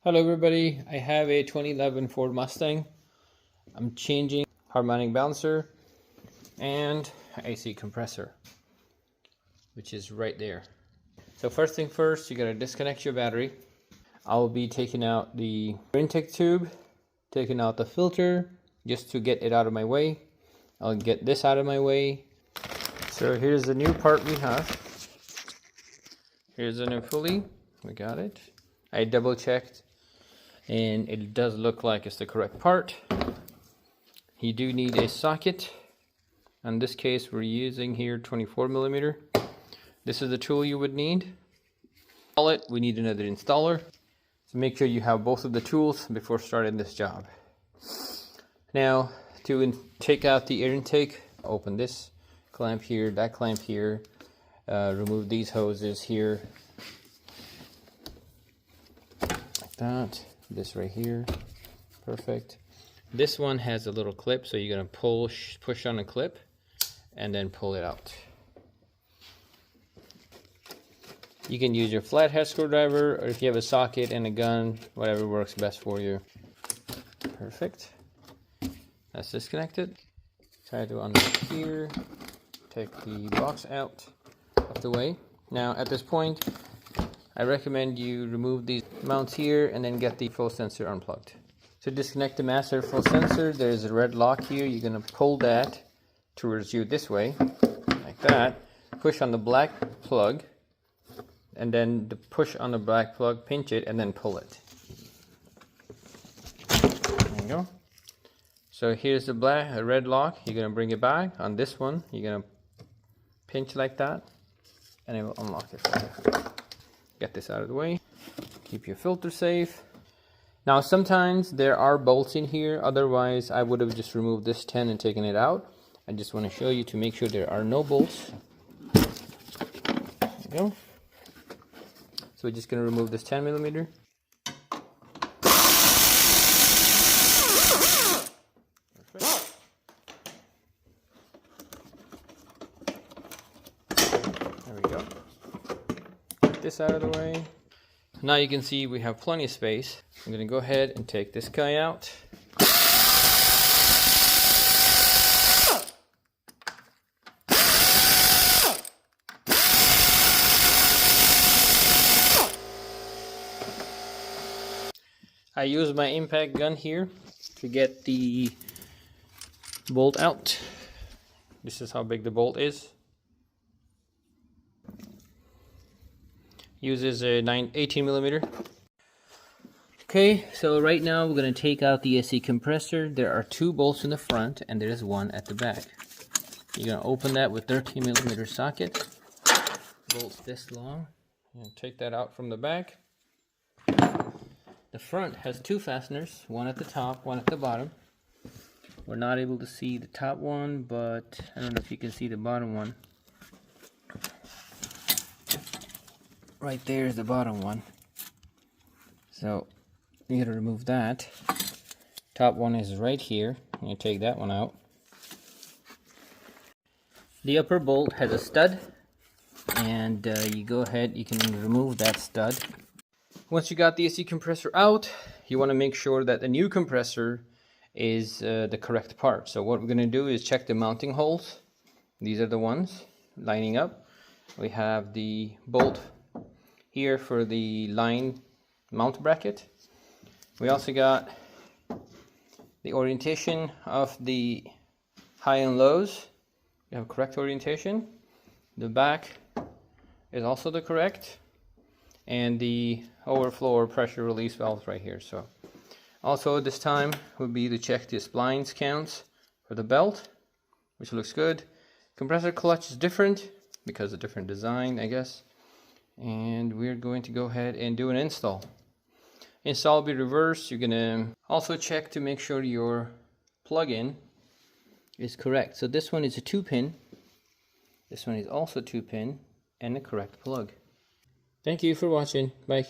Hello everybody, I have a 2011 Ford Mustang. I'm changing harmonic balancer and AC compressor, which is right there. So first thing first, you gotta disconnect your battery. I'll be taking out the intake tube, taking out the filter just to get it out of my way. I'll get this out of my way. So here's the new part we have. Here's the new pulley, we got it. I double checked and it does look like it's the correct part. You do need a socket. In this case we're using here 24mm. This is the tool you would need. We need another installer. So make sure you have both of the tools before starting this job. Now to take out the air intake, open this clamp here, that clamp here, remove these hoses here, like that. This right here, perfect. This one has a little clip, so you're gonna push on a clip and then pull it out. You can use your flathead screwdriver, or if you have a socket and a gun, whatever works best for you. Perfect. That's disconnected. Try to unlock here. Take the box out of the way. Now at this point, I recommend you remove these mounts here and then get the full sensor unplugged. To disconnect the master full sensor, there's a red lock here. You're going to pull that towards you this way, like that. Push on the black plug, and then push on the black plug, pinch it, and then pull it. There you go. So here's the red lock. You're going to bring it back. On this one, you're going to pinch like that, and it will unlock it for you. Get this out of the way. Keep your filter safe. Now sometimes there are bolts in here, otherwise I would have just removed this 10 and taken it out. I just want to show you to make sure there are no bolts. There you go. So we're just going to remove this 10mm. Perfect. There we go. Get this out of the way. Now you can see we have plenty of space. I'm going to go ahead and take this guy out. I use my impact gun here to get the bolt out. This is how big the bolt is. Uses a 18mm. Okay, so right now we're going to take out the AC compressor. There are two bolts in the front and there is one at the back. You're going to open that with 13mm socket. Bolts this long. And take that out from the back. The front has two fasteners, one at the top, one at the bottom. We're not able to see the top one, but I don't know if you can see the bottom one. Right there is the bottom one. So you gotta remove that. Top one is right here. You take that one out. The upper bolt has a stud, and you go ahead, you can remove that stud. Once you got the AC compressor out, you want to make sure that the new compressor is the correct part. So what we're going to do is check the mounting holes. These are the ones lining up. We have the bolt here for the line mount bracket. We also got the orientation of the high and lows. We have correct orientation. The back is also the correct, and the overflow or pressure release valves right here. So also this time would be to check the splines counts for the belt, which looks good. Compressor clutch is different because of different design, I guess. And we're going to go ahead and do an install. Install will be reversed. You're gonna also check to make sure your plug-in is correct. So this one is a 2-pin. This one is also 2-pin and the correct plug. Thank you for watching. Bye.